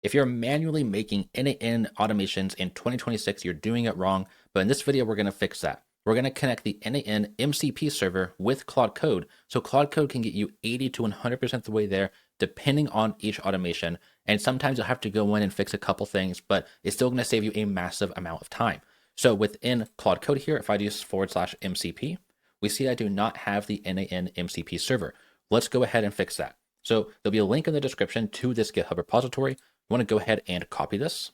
If you're manually making n8n automations in 2026, you're doing it wrong. But in this video, we're going to fix that. We're going to connect the n8n MCP server with Claude Code. So Claude Code can get you 80 to 100% the way there, depending on each automation. And sometimes you'll have to go in and fix a couple things, but it's still going to save you a massive amount of time. So within Claude Code here, if I do /MCP, we see I do not have the n8n MCP server. Let's go ahead and fix that. So there'll be a link in the description to this GitHub repository. You want to go ahead and copy this,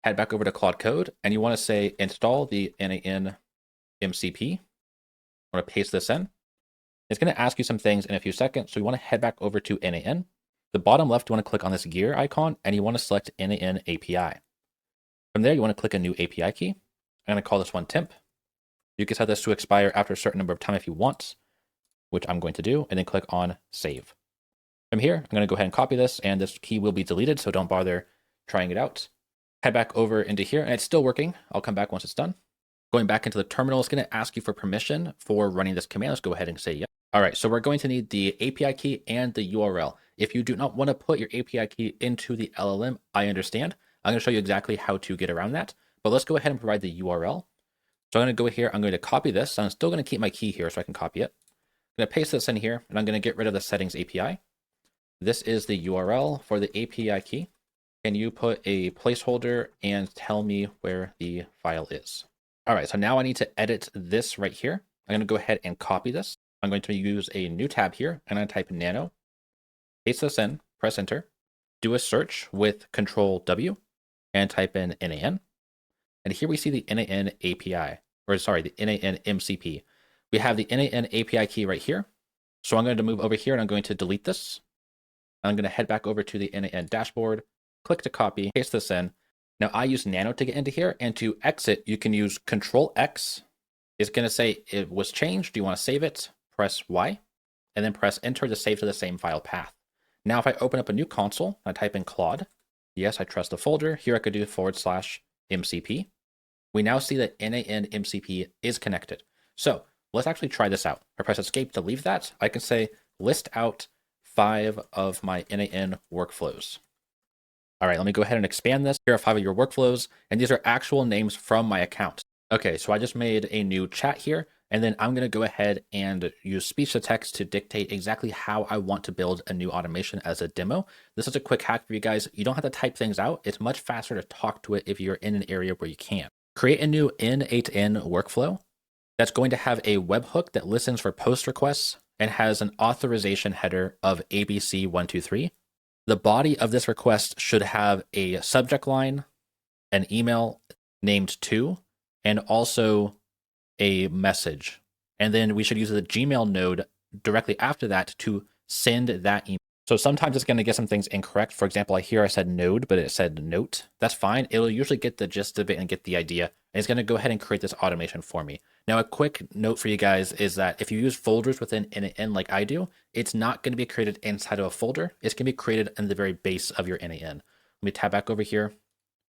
head back over to Claude Code, and you want to say install the n8n MCP. I want to paste this in. It's going to ask you some things in a few seconds, so you want to head back over to n8n. The bottom left, you want to click on this gear icon, and you want to select n8n API. From there, you want to click a new API key. I'm going to call this one temp. You can set this to expire after a certain number of time if you want, which I'm going to do, and then click on save. From here, I'm going to go ahead and copy this, and this key will be deleted, so don't bother trying it out. Head back over into here, and it's still working. I'll come back once it's done. Going back into the terminal, it's going to ask you for permission for running this command. Let's go ahead and say yes. All right, so we're going to need the API key and the URL. If you do not want to put your API key into the LLM, I understand. I'm going to show you exactly how to get around that, but let's go ahead and provide the URL. So I'm going to go here. I'm going to copy this. I'm still going to keep my key here so I can copy it. I'm going to paste this in here, and I'm going to get rid of the settings API. This is the URL for the API key. Can you put a placeholder and tell me where the file is? All right, so now I need to edit this right here. I'm going to go ahead and copy this. I'm going to use a new tab here, and I type nano, paste this in, press enter, do a search with Control W, and type in n8n. And here we see the n8n API, or sorry, the n8n MCP. We have the n8n API key right here. So I'm going to move over here, and I'm going to delete this. I'm going to head back over to the n8n dashboard, click to copy, paste this in. Now I use nano to get into here, and to exit, you can use Control X. It's going to say it was changed. Do you want to save it? Press Y, and then press enter to save to the same file path. Now if I open up a new console, I type in Claude. Yes, I trust the folder. Here I could do /MCP. We now see that n8n MCP is connected. So let's actually try this out. I press escape to leave that. I can say list out 5 of my n8n workflows. All right, let me go ahead and expand this. Here are 5 of your workflows, and these are actual names from my account. Okay, so I just made a new chat here, and then I'm going to go ahead and use speech to text to dictate exactly how I want to build a new automation as a demo. This is a quick hack for you guys. You don't have to type things out. It's much faster to talk to it if you're in an area where you can. Create a new n8n workflow that's going to have a webhook that listens for post requests and has an authorization header of ABC123. The body of this request should have a subject line, an email named to, and also a message. And then we should use the Gmail node directly after that to send that email. So sometimes it's going to get some things incorrect. For example, I said node, but it said note. That's fine. It'll usually get the gist of it and get the idea. And it's going to go ahead and create this automation for me. Now, a quick note for you guys is that if you use folders within n8n like I do, it's not going to be created inside of a folder. It's going to be created in the very base of your n8n. Let me tab back over here,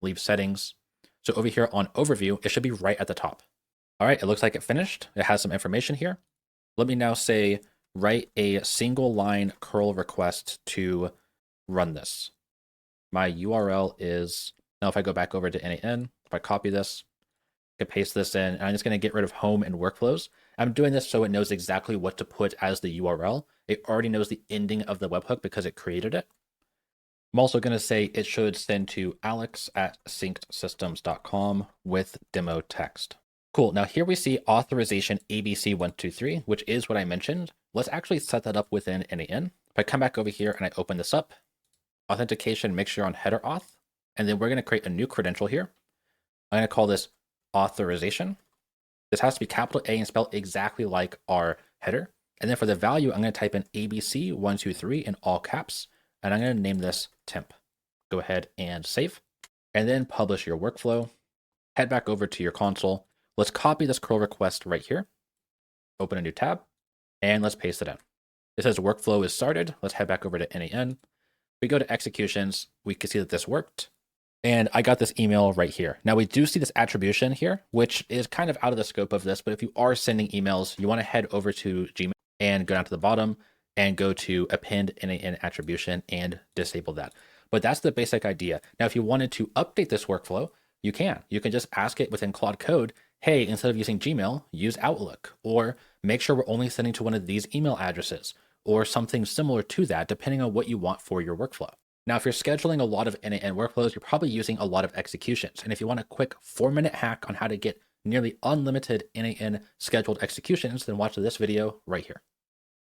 leave settings. So over here on overview, it should be right at the top. All right, it looks like it finished. It has some information here. Let me now say, write a single line curl request to run this. My URL is, now if I go back over to n8n, if I copy this, I can paste this in, and I'm just going to get rid of home and workflows. I'm doing this so it knows exactly what to put as the URL. It already knows the ending of the webhook because it created it. I'm also going to say it should send to alex@syncedsystems.com with demo text. Cool. Now here we see authorization ABC123, which is what I mentioned. Let's actually set that up within n8n. If I come back over here and I open this up, authentication, make sure you're on header auth, and then we're going to create a new credential here. I'm going to call this authorization. This has to be capital A and spelled exactly like our header. And then for the value, I'm going to type in ABC123 in all caps, and I'm going to name this temp. Go ahead and save, and then publish your workflow. Head back over to your console. Let's copy this curl request right here. Open a new tab, and let's paste it in. It says workflow is started. Let's head back over to n8n. We go to executions. We can see that this worked. And I got this email right here. Now we do see this attribution here, which is kind of out of the scope of this, but if you are sending emails, you want to head over to Gmail and go down to the bottom and go to append n8n attribution and disable that. But that's the basic idea. Now, if you wanted to update this workflow, you can. You can just ask it within Claude Code, hey, instead of using Gmail, use Outlook, or make sure we're only sending to one of these email addresses, or something similar to that, depending on what you want for your workflow. Now, if you're scheduling a lot of n8n workflows, you're probably using a lot of executions. And if you want a quick 4-minute hack on how to get nearly unlimited n8n scheduled executions, then watch this video right here.